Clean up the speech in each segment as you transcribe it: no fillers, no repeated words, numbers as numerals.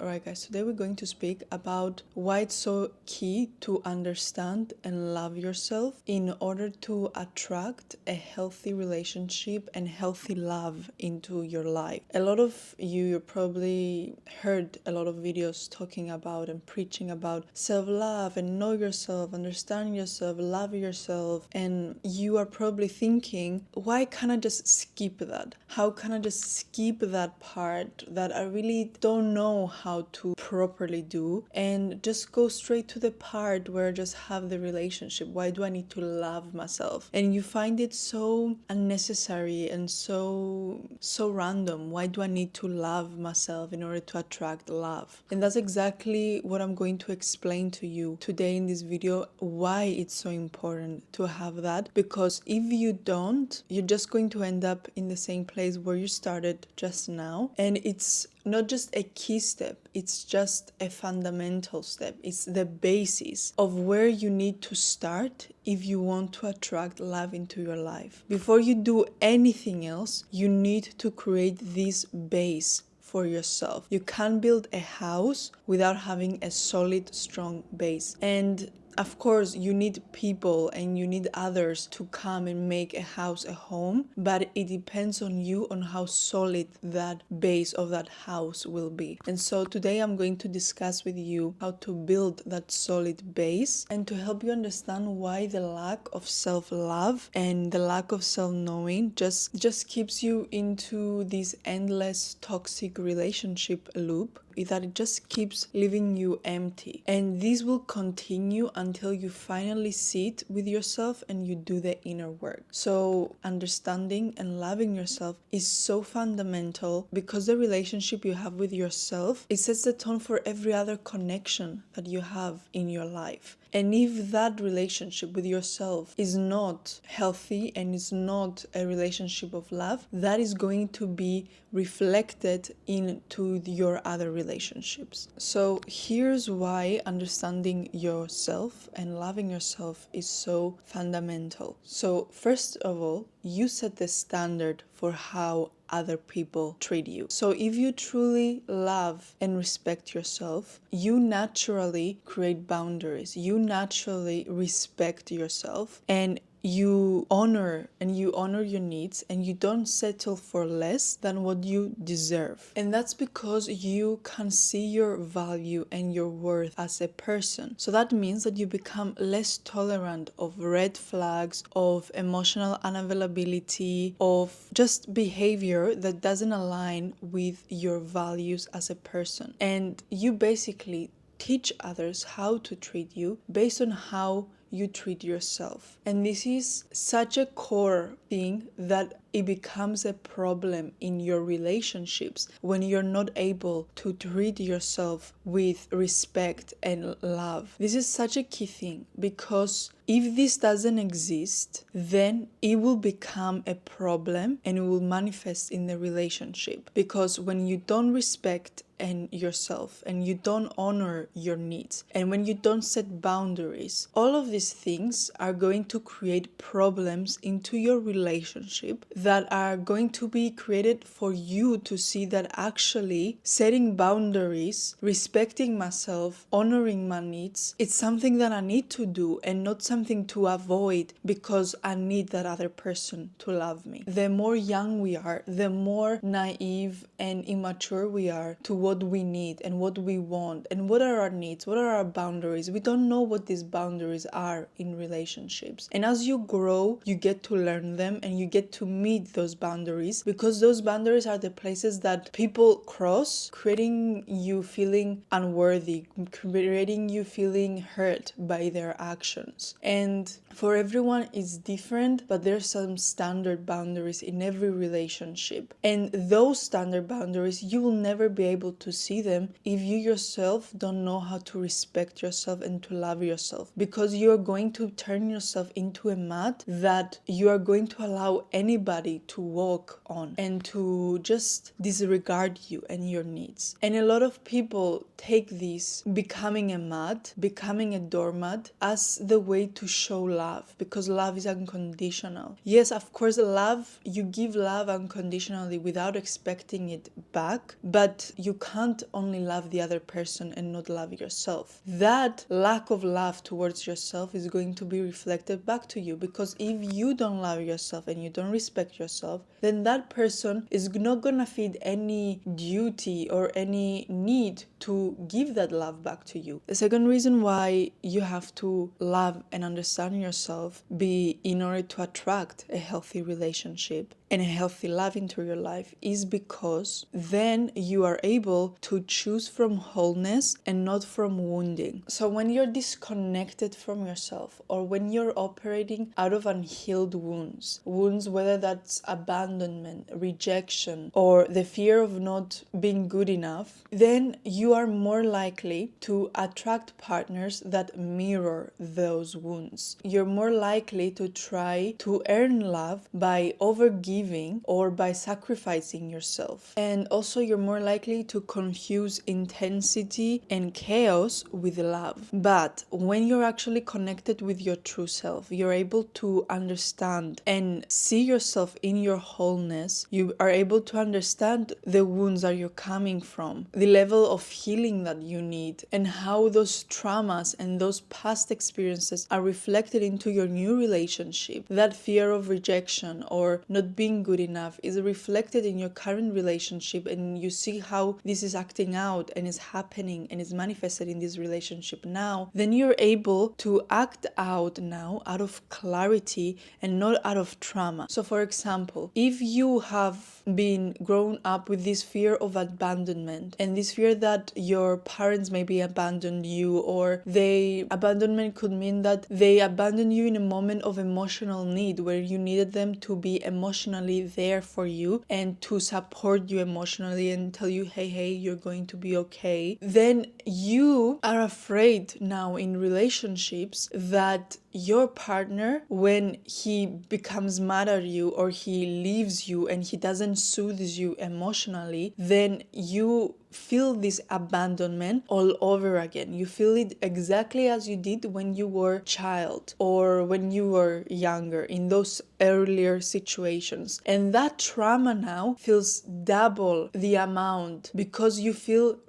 Alright guys, today we're going to speak about why it's so key to understand and love yourself in order to attract a healthy relationship and healthy love into your life. A lot of you probably heard a lot of videos talking about and preaching about self-love and know yourself, understand yourself, love yourself, and you are probably thinking, why can't I just skip that? How can I just skip that part that I really don't know how to properly do and just go straight to the part where I just have the relationship? Why do I need to love myself? And you find it so unnecessary and so random. Why do I need to love myself in order to attract love? And that's exactly what I'm going to explain to you today in this video, why it's so important to have that. Because if you don't, you're just going to end up in the same place where you started just now. And it's not just a key step, it's just a fundamental step. It's the basis of where you need to start if you want to attract love into your life. Before you do anything else, you need to create this base for yourself. You can't build a house without having a solid, strong base. And of course, you need people and you need others to come and make a house a home, but it depends on you on how solid that base of that house will be. And so today I'm going to discuss with you how to build that solid base and to help you understand why the lack of self-love and the lack of self-knowing just keeps you into this endless toxic relationship loop, that it just keeps leaving you empty. And this will continue until you finally sit with yourself and you do the inner work. So understanding and loving yourself is so fundamental, because the relationship you have with yourself, it sets the tone for every other connection that you have in your life. And if that relationship with yourself is not healthy and is not a relationship of love, that is going to be reflected into your other relationships. So here's why understanding yourself and loving yourself is so fundamental. So first of all, you set the standard for how other people treat you. So if you truly love and respect yourself, you naturally create boundaries. You naturally respect yourself, and you honor your needs, and you don't settle for less than what you deserve. And that's because you can see your value and your worth as a person. So that means that you become less tolerant of red flags, of emotional unavailability, of just behavior that doesn't align with your values as a person. And you basically teach others how to treat you based on how you treat yourself. And this is such a core thing that it becomes a problem in your relationships when you're not able to treat yourself with respect and love. This is such a key thing, because if this doesn't exist, then it will become a problem and it will manifest in the relationship. Because when you don't respect yourself and you don't honor your needs, and when you don't set boundaries, all of these things are going to create problems into your relationship that are going to be created for you to see that actually setting boundaries, respecting myself, honoring my needs, it's something that I need to do and not something to avoid because I need that other person to love me. The more young we are, the more naive and immature we are to what we need and what we want and what are our needs, what are our boundaries. We don't know what these boundaries are in relationships. And as you grow, you get to learn them and you get to meet those boundaries, because those boundaries are the places that people cross, creating you feeling unworthy, creating you feeling hurt by their actions. And for everyone it's different, but there's some standard boundaries in every relationship. And those standard boundaries, you will never be able to see them if you yourself don't know how to respect yourself and to love yourself, because you're going to turn yourself into a mat that you are going to allow anybody to walk on and to just disregard you and your needs. And a lot of people take this becoming a mat, becoming a doormat, as the way to show love, because love is unconditional. Yes, of course, love, you give love unconditionally without expecting it back, but you can't only love the other person and not love yourself. That lack of love towards yourself is going to be reflected back to you, because if you don't love yourself and you don't respect yourself, then that person is not gonna feel any duty or any need to give that love back to you. The second reason why you have to love and understand yourself be in order to attract a healthy relationship and a healthy love into your life is because then you are able to choose from wholeness and not from wounding. So when you're disconnected from yourself, or when you're operating out of unhealed wounds, whether that's abandonment, rejection, or the fear of not being good enough, then you are more likely to attract partners that mirror those wounds. You're more likely to try to earn love by overgiving or by sacrificing yourself. And also you're more likely to confuse intensity and chaos with love. But when you're actually connected with your true self, you're able to understand and see yourself in your wholeness. You are able to understand the wounds that you're coming from, the level of healing that you need, and how those traumas and those past experiences are reflected into your new relationship. That fear of rejection or not being good enough is reflected in your current relationship, and you see how this is acting out and is happening and is manifested in this relationship now. Then you're able to act out now out of clarity and not out of trauma. So for example, if you have been grown up with this fear of abandonment and this fear that your parents maybe abandoned you, or abandonment could mean that they abandoned you in a moment of emotional need where you needed them to be emotionally there for you and to support you emotionally and tell you, hey, you're going to be okay, then you are afraid now in relationships that your partner, when he becomes mad at you or he leaves you and he doesn't soothe you emotionally, then you feel this abandonment all over again. You feel it exactly as you did when you were a child or when you were younger, in those earlier situations. And that trauma now feels double the amount because you feel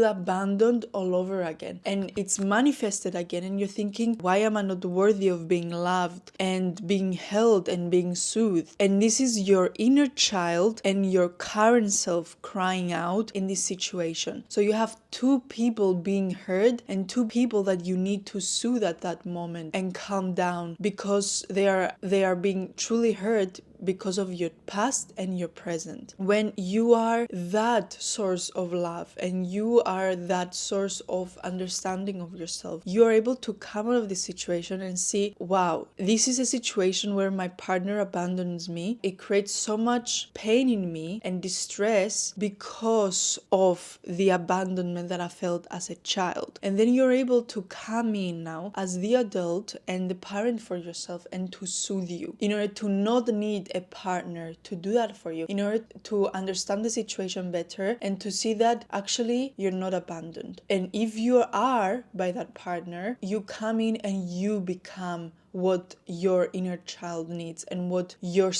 abandoned all over again, and it's manifested again, and you're thinking, why am I not worthy of being loved and being held and being soothed? And this is your inner child and your current self crying out in this situation. So you have two people being heard and two people that you need to soothe at that moment and calm down, because they are being truly heard because of your past and your present. When you are that source of love and you are that source of understanding of yourself, you are able to come out of this situation and see, wow, this is a situation where my partner abandons me. It creates so much pain in me and distress because of the abandonment that I felt as a child. And then you're able to come in now as the adult and the parent for yourself and to soothe you in order to not need a partner to do that for you, in order to understand the situation better and to see that actually you're not abandoned. And if you are by that partner, you come in and you become what your inner child needs and what your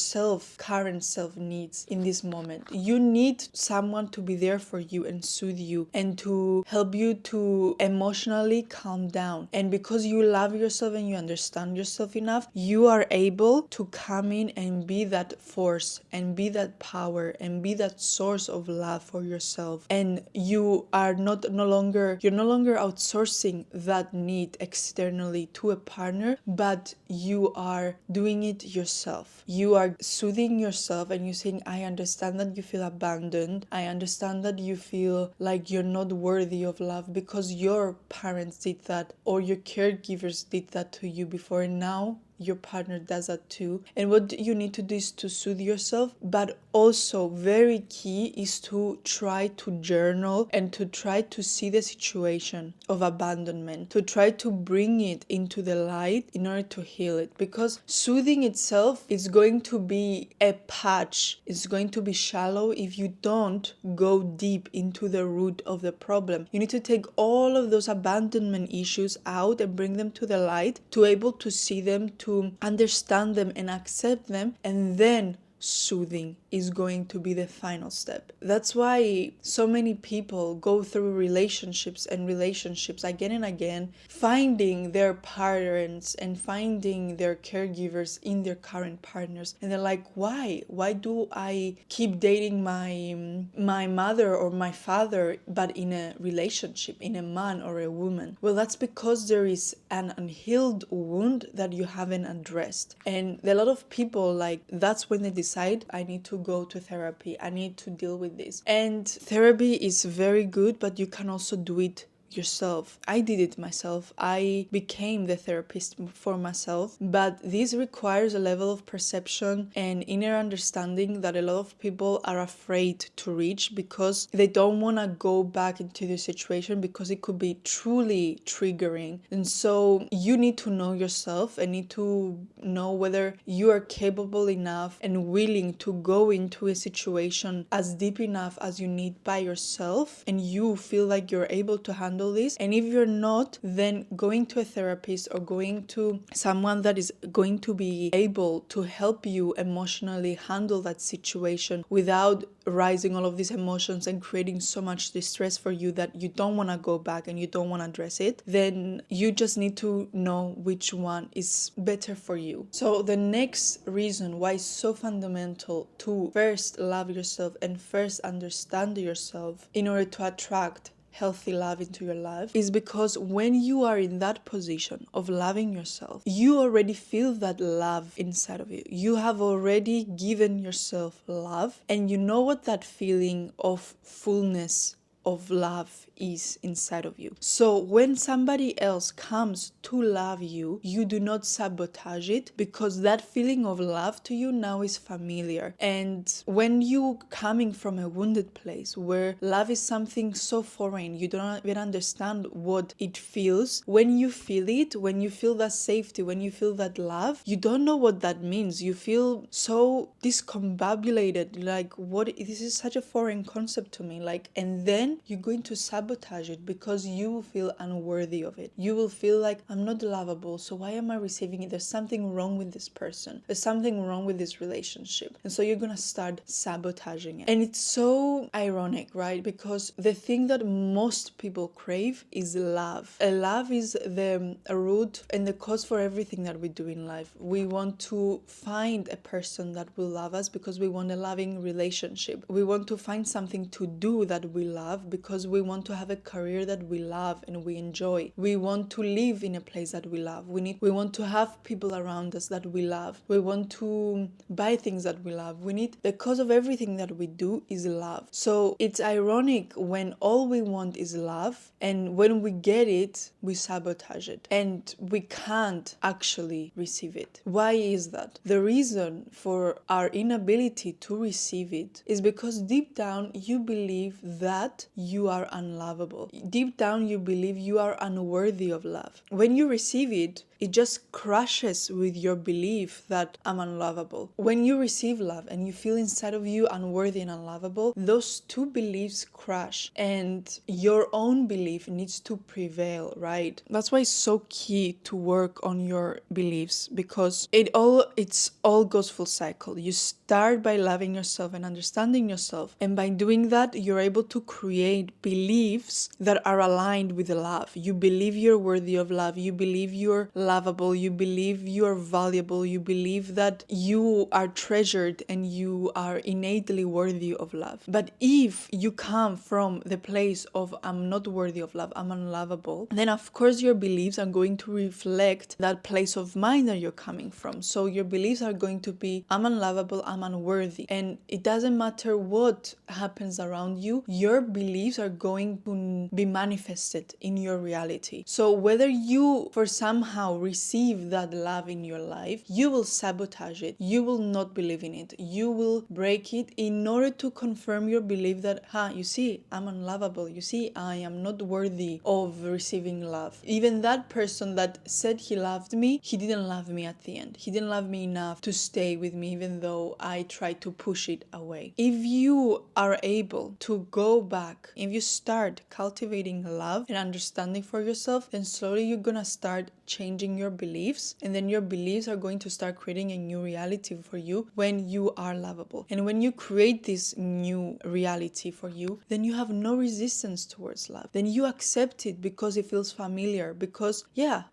current self needs in this moment. You need someone to be there for you and soothe you and to help you to emotionally calm down. And because you love yourself and you understand yourself enough, you are able to come in and be that force and be that power and be that source of love for yourself. And you are no longer outsourcing that need externally to a partner, but you are doing it yourself. You are soothing yourself and you're saying, I understand that you feel abandoned. I understand that you feel like you're not worthy of love because your parents did that or your caregivers did that to you before, and now your partner does that too. And what you need to do is to soothe yourself, but also very key is to try to journal and to try to see the situation of abandonment, to try to bring it into the light in order to heal it. Because soothing itself is going to be a patch, it's going to be shallow if you don't go deep into the root of the problem. You need to take all of those abandonment issues out and bring them to the light, to able to see them, to understand them and accept them, and then soothing is going to be the final step. That's why so many people go through relationships again and again, finding their parents and finding their caregivers in their current partners, and they're like, why do I keep dating my mother or my father, but in a relationship, in a man or a woman? Well, that's because there is an unhealed wound that you haven't addressed. And a lot of people, like, that's when they decide, I need to go to therapy, I need to deal with this. And therapy is very good, but you can also do it yourself. I did it myself. I became the therapist for myself, but this requires a level of perception and inner understanding that a lot of people are afraid to reach, because they don't want to go back into the situation, because it could be truly triggering. And so you need to know yourself and need to know whether you are capable enough and willing to go into a situation as deep enough as you need by yourself, and you feel like you're able to handle this. And if you're not, then going to a therapist or going to someone that is going to be able to help you emotionally handle that situation without rising all of these emotions and creating so much distress for you that you don't want to go back and you don't want to address it, then you just need to know which one is better for you. So the next reason why it's so fundamental to first love yourself and first understand yourself in order to attract healthy love into your life is because when you are in that position of loving yourself, you already feel that love inside of you. You have already given yourself love, and you know what that feeling of fullness of love is inside of you. So when somebody else comes to love you, you do not sabotage it, because that feeling of love to you now is familiar. And when you coming from a wounded place where love is something so foreign, you don't even understand what it feels. When you feel it, when you feel that safety, when you feel that love, you don't know what that means. You feel so discombobulated, like, what, this is such a foreign concept to me, like, and then you're going to sabotage it because you will feel unworthy of it. You will feel like, I'm not lovable, so why am I receiving it? There's something wrong with this person. There's something wrong with this relationship. And so you're gonna start sabotaging it. And it's so ironic, right? Because the thing that most people crave is love. Love is the root and the cause for everything that we do in life. We want to find a person that will love us because we want a loving relationship. We want to find something to do that we love because we want to have a career that we love and we enjoy. We want to live in a place that we love. We want to have people around us that we love. We want to buy things that we love. The cause of everything that we do is love. So it's ironic when all we want is love, and when we get it, we sabotage it and we can't actually receive it. Why is that? The reason for our inability to receive it is because deep down you believe that you are unlovable. Deep down you believe you are unworthy of love. When you receive it, it just crashes with your belief that I'm unlovable. When you receive love and you feel inside of you unworthy and unlovable, those two beliefs crash and your own belief needs to prevail, right? That's why it's so key to work on your beliefs, because it's all goes full cycle. You start by loving yourself and understanding yourself, and by doing that you're able to create beliefs that are aligned with love. You believe you're worthy of love. You believe you're lovable, you believe you are valuable, you believe that you are treasured and you are innately worthy of love. But if you come from the place of I'm not worthy of love, I'm unlovable, then of course your beliefs are going to reflect that place of mind that you're coming from. So your beliefs are going to be I'm unlovable, I'm unworthy, and it doesn't matter what happens around you, your beliefs are going to can be manifested in your reality. So whether you for somehow receive that love in your life, you will sabotage it. You will not believe in it. You will break it in order to confirm your belief that, you see, I'm unlovable. You see, I am not worthy of receiving love. Even that person that said he loved me, he didn't love me at the end. He didn't love me enough to stay with me, even though I tried to push it away. If you are able to go back, if you start cultivating love and understanding for yourself, then slowly you're gonna start changing your beliefs, and then your beliefs are going to start creating a new reality for you when you are lovable. And when you create this new reality for you, then you have no resistance towards love. Then you accept it because it feels familiar, because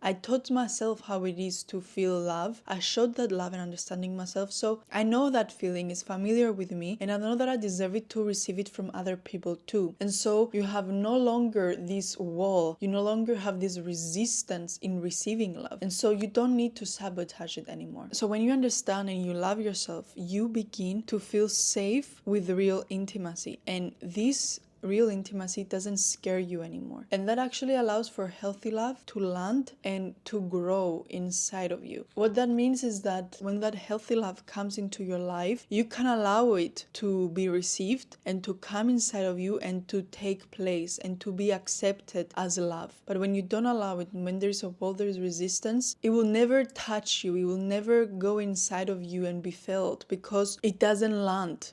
I taught myself how it is to feel love. I showed that love and understanding myself, so I know that feeling is familiar with me, and I know that I deserve it to receive it from other people too. And so you have no longer this wall, you no longer have this resistance in receiving love, and so you don't need to sabotage it anymore. So when you understand and you love yourself, you begin to feel safe with real intimacy, and this real intimacy doesn't scare you anymore. And that actually allows for healthy love to land and to grow inside of you. What that means is that when that healthy love comes into your life, you can allow it to be received and to come inside of you and to take place and to be accepted as love. But when you don't allow it, when there's a wall, there's resistance, it will never touch you. It will never go inside of you and be felt, because it doesn't land.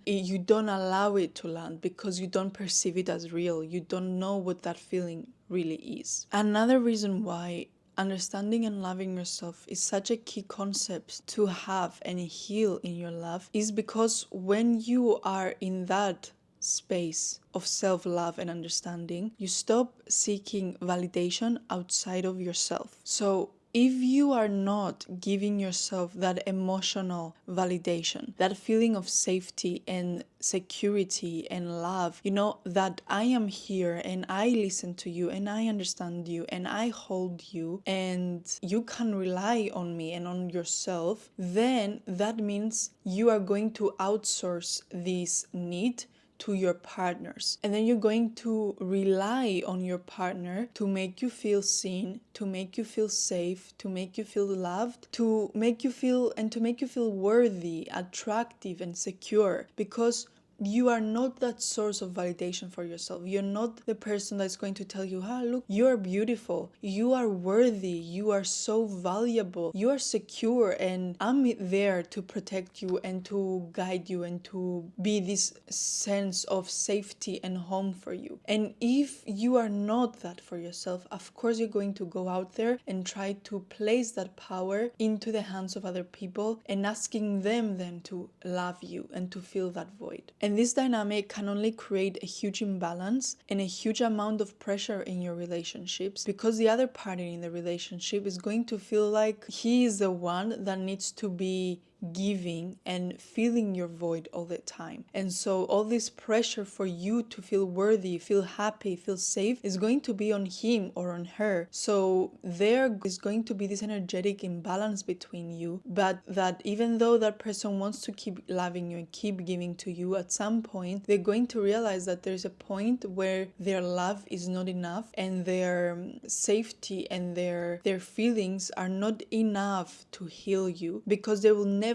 You don't allow it to land because you don't perceive it as real. You don't know what that feeling really is. Another reason why understanding and loving yourself is such a key concept to have and heal in your love is because when you are in that space of self-love and understanding, you stop seeking validation outside of yourself. So if you are not giving yourself that emotional validation, that feeling of safety and security and love, that I am here and I listen to you and I understand you and I hold you and you can rely on me and on yourself, then that means you are going to outsource this need to your partners. And then you're going to rely on your partner to make you feel seen, to make you feel safe, to make you feel loved, to make you feel worthy, attractive, and secure, because you are not that source of validation for yourself. You're not the person that's going to tell you, look, you are beautiful, you are worthy, you are so valuable, you are secure, and I'm there to protect you and to guide you and to be this sense of safety and home for you. And if you are not that for yourself, of course you're going to go out there and try to place that power into the hands of other people and asking them then to love you and to fill that void. And this dynamic can only create a huge imbalance and a huge amount of pressure in your relationships, because the other party in the relationship is going to feel like he is the one that needs to be giving and filling your void all the time. And so all this pressure for you to feel worthy, feel happy, feel safe is going to be on him or on her. So there is going to be this energetic imbalance between you, but that even though that person wants to keep loving you and keep giving to you, at some point they're going to realize that there's a point where their love is not enough and their safety and their feelings are not enough to heal you, because they will never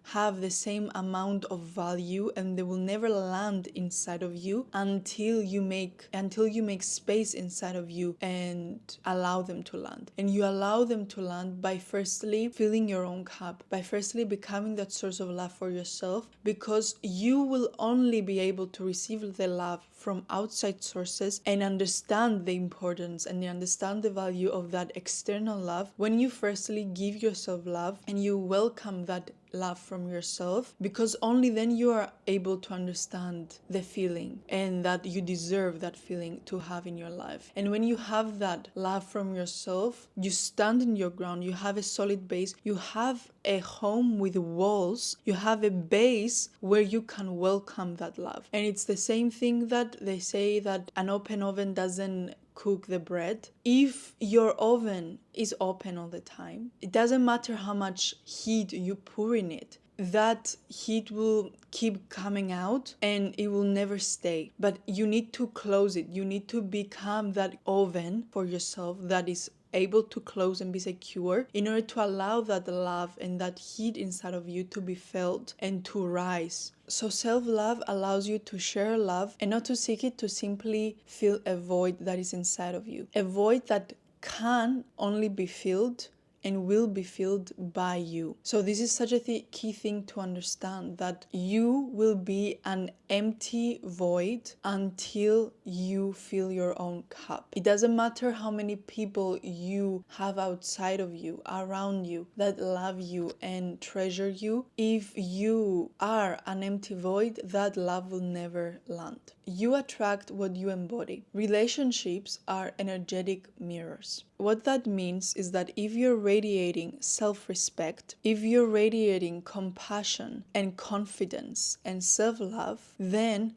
have the same amount of value and they will never land inside of you until you make space inside of you and allow them to land. And you allow them to land by firstly filling your own cup, by firstly becoming that source of love for yourself, because you will only be able to receive the love from outside sources and understand the importance and understand the value of that external love when you firstly give yourself love and you welcome that love from yourself, because only then you are able to understand the feeling and that you deserve that feeling to have in your life. And when you have that love from yourself, you stand in your ground, you have a solid base, you have a home with walls, you have a base where you can welcome that love. And it's the same thing that they say that an open oven doesn't cook the bread. If your oven is open all the time, it doesn't matter how much heat you pour in it, that heat will keep coming out and it will never stay. But you need to close it. You need to become that oven for yourself that is able to close and be secure in order to allow that love and that heat inside of you to be felt and to rise. So self-love allows you to share love and not to seek it, to simply fill a void that is inside of you. A void that can only be filled and will be filled by you. So this is such a key thing to understand, that you will be an empty void until you fill your own cup. It doesn't matter how many people you have outside of you, around you, that love you and treasure you. If you are an empty void, that love will never land. You attract what you embody. Relationships are energetic mirrors. What that means is that if you're radiating self-respect, if you're radiating compassion and confidence and self-love, then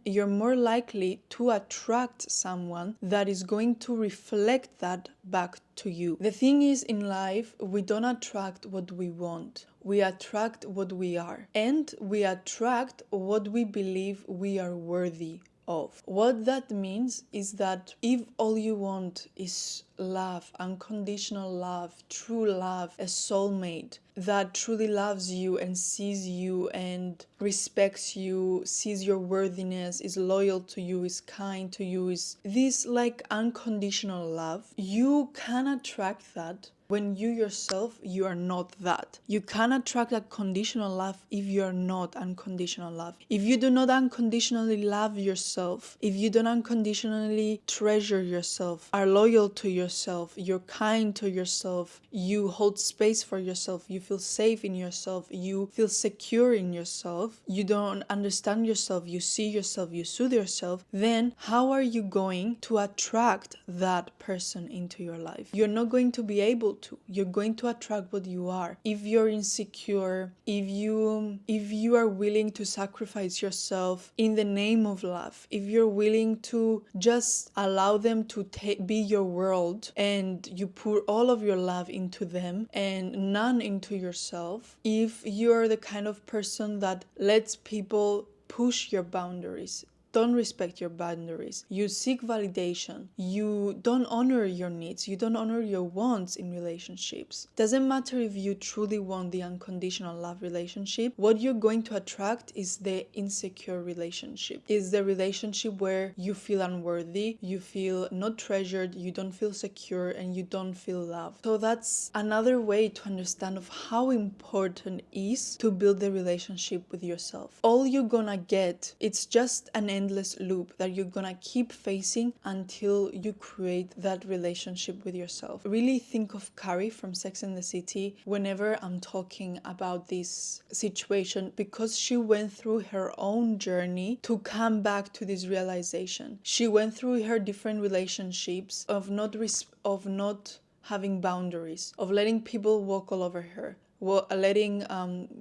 you're more likely to attract someone that is going to reflect that back to you. The thing is, in life, we don't attract what we want. We attract what we are, and we attract what we believe we are worthy of. What that means is that if all you want is love, unconditional love, true love, a soulmate that truly loves you and sees you and respects you, sees your worthiness, is loyal to you, is kind to you, is this like unconditional love, you can attract that when you yourself, you are not that. You can attract that conditional love if you are not unconditional love. If you do not unconditionally love yourself, if you don't unconditionally treasure yourself, are loyal to yourself, you're kind to yourself, you hold space for yourself, you feel safe in yourself, you feel secure in yourself, you don't understand yourself, you see yourself, you soothe yourself, then how are you going to attract that person into your life? You're not going to be able to. You're going to attract what you are. If you're insecure, if you are willing to sacrifice yourself in the name of love, if you're willing to just allow them to be your world and you pour all of your love into them and none into yourself, if you're the kind of person that lets people push your boundaries, don't respect your boundaries, you seek validation, you don't honor your needs, you don't honor your wants in relationships. Doesn't matter if you truly want the unconditional love relationship, what you're going to attract is the insecure relationship. Is the relationship where you feel unworthy, you feel not treasured, you don't feel secure, and you don't feel loved. So that's another way to understand of how important it is to build the relationship with yourself. All you're gonna get, it's just an endless loop that you're gonna keep facing until you create that relationship with yourself. Really think of Carrie from Sex and the City whenever I'm talking about this situation, because she went through her own journey to come back to this realization. She went through her different relationships of not having boundaries, of letting people walk all over her, letting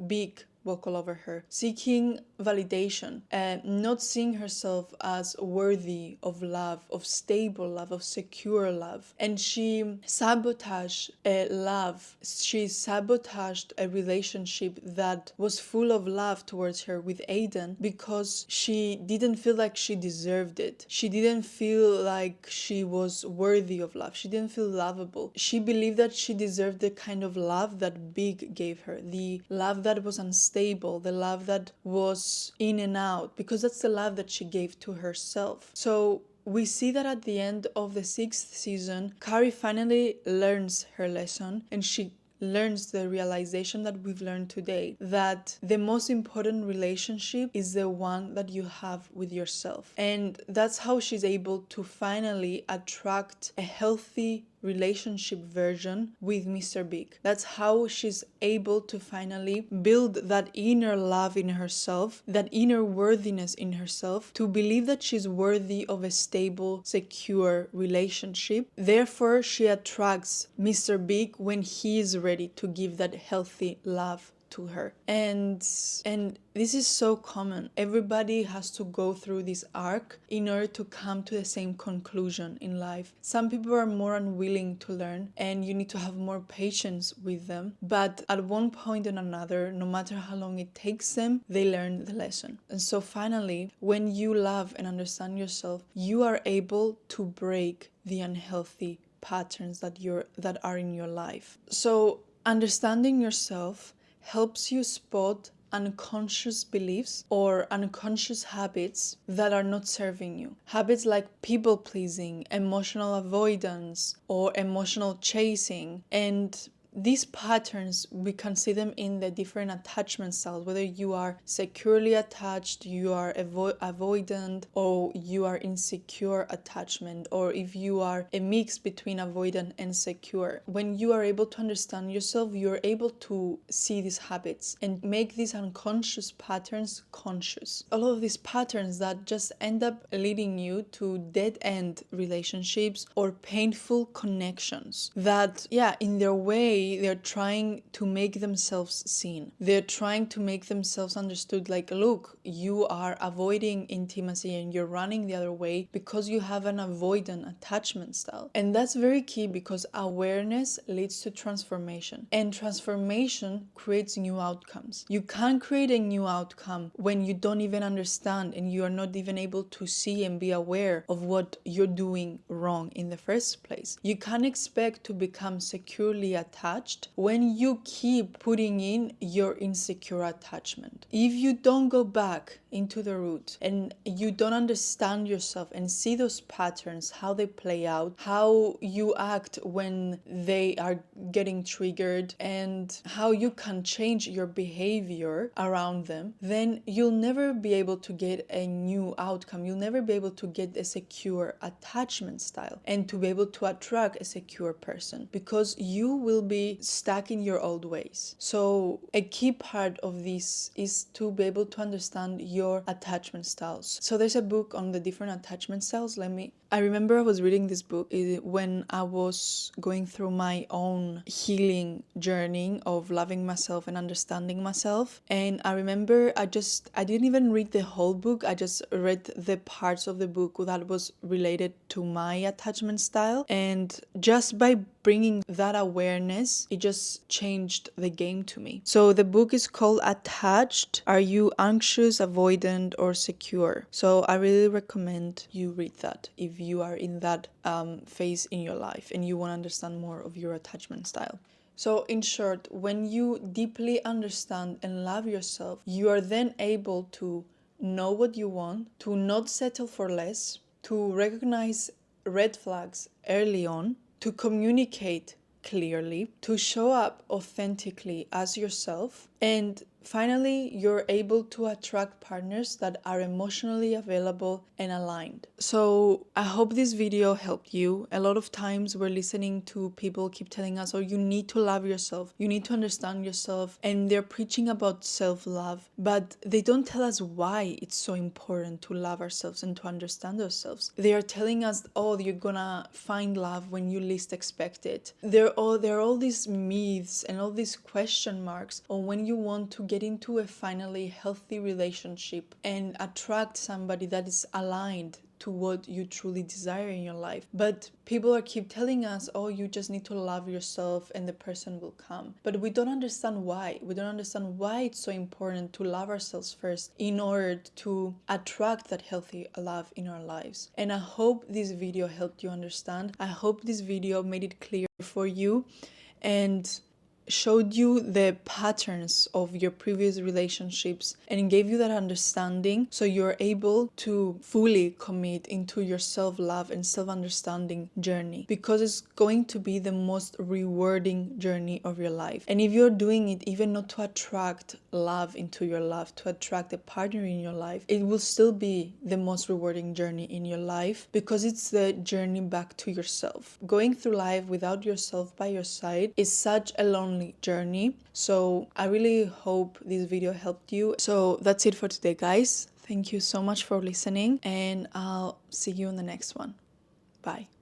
big walk all over her, seeking validation and not seeing herself as worthy of love, of stable love, of secure love. And she sabotaged a love. She sabotaged a relationship that was full of love towards her with Aiden, because she didn't feel like she deserved it. She didn't feel like she was worthy of love. She didn't feel lovable. She believed that she deserved the kind of love that Big gave her, the love that was unstable, the love that was in and out, because that's the love that she gave to herself. So we see that at the end of the 6th season, Carrie finally learns her lesson, and she learns the realization that we've learned today, that the most important relationship is the one that you have with yourself. And that's how she's able to finally attract a healthy relationship version with Mr. Big. That's how she's able to finally build that inner love in herself, that inner worthiness in herself, to believe that she's worthy of a stable, secure relationship. Therefore, she attracts Mr. Big when he is ready to give that healthy love to her. And this is so common. Everybody has to go through this arc in order to come to the same conclusion in life. Some people are more unwilling to learn, and you need to have more patience with them. But at one point or another, no matter how long it takes them, they learn the lesson. And so finally, when you love and understand yourself, you are able to break the unhealthy patterns that are in your life. So understanding yourself helps you spot unconscious beliefs or unconscious habits that are not serving you. Habits like people pleasing, emotional avoidance, or emotional chasing. And these patterns, we can see them in the different attachment styles, whether you are securely attached, you are avoidant, or you are insecure attachment, or if you are a mix between avoidant and secure. When you are able to understand yourself, you're able to see these habits and make these unconscious patterns conscious. All of these patterns that just end up leading you to dead-end relationships or painful connections that, in their way, they're trying to make themselves seen. They're trying to make themselves understood, like, look, you are avoiding intimacy and you're running the other way because you have an avoidant attachment style. And that's very key, because awareness leads to transformation, and transformation creates new outcomes. You can't create a new outcome when you don't even understand and you are not even able to see and be aware of what you're doing wrong in the first place. You can't expect to become securely attached when you keep putting in your insecure attachment. If you don't go back into the root and you don't understand yourself and see those patterns, how they play out, how you act when they are getting triggered, and how you can change your behavior around them, then you'll never be able to get a new outcome. You'll never be able to get a secure attachment style and to be able to attract a secure person, because you will be stuck in your old ways. So a key part of this is to be able to understand your attachment styles. So there's a book on the different attachment styles. I remember I was reading this book when I was going through my own healing journey of loving myself and understanding myself. And I remember I didn't even read the whole book. I just read the parts of the book that was related to my attachment style. And just by bringing that awareness, it just changed the game to me. So the book is called Attached. Are you anxious, avoidant, or secure? So I really recommend you read that if you are in that phase in your life and you want to understand more of your attachment style. So in short, when you deeply understand and love yourself, you are then able to know what you want, to not settle for less, to recognize red flags early on, to communicate clearly, to show up authentically as yourself, and finally, you're able to attract partners that are emotionally available and aligned. So I hope this video helped you. A lot of times we're listening to people keep telling us, oh, you need to love yourself, you need to understand yourself, and they're preaching about self-love, but they don't tell us why it's so important to love ourselves and to understand ourselves. They are telling us, oh, you're gonna find love when you least expect it. There are all these myths and all these question marks on when you want to get into a finally healthy relationship and attract somebody that is aligned to what you truly desire in your life. But people keep telling us, oh, you just need to love yourself and the person will come. But we don't understand why. We don't understand why it's so important to love ourselves first in order to attract that healthy love in our lives. And I hope this video helped you understand. I hope this video made it clear for you and showed you the patterns of your previous relationships and gave you that understanding, so you're able to fully commit into your self-love and self-understanding journey, because it's going to be the most rewarding journey of your life. And if you're doing it even not to attract love into your life, to attract a partner in your life, it will still be the most rewarding journey in your life, because it's the journey back to yourself. Going through life without yourself by your side is such a lonely journey. So I really hope this video helped you. So that's it for today, guys. Thank you so much for listening, and I'll see you in the next one. Bye.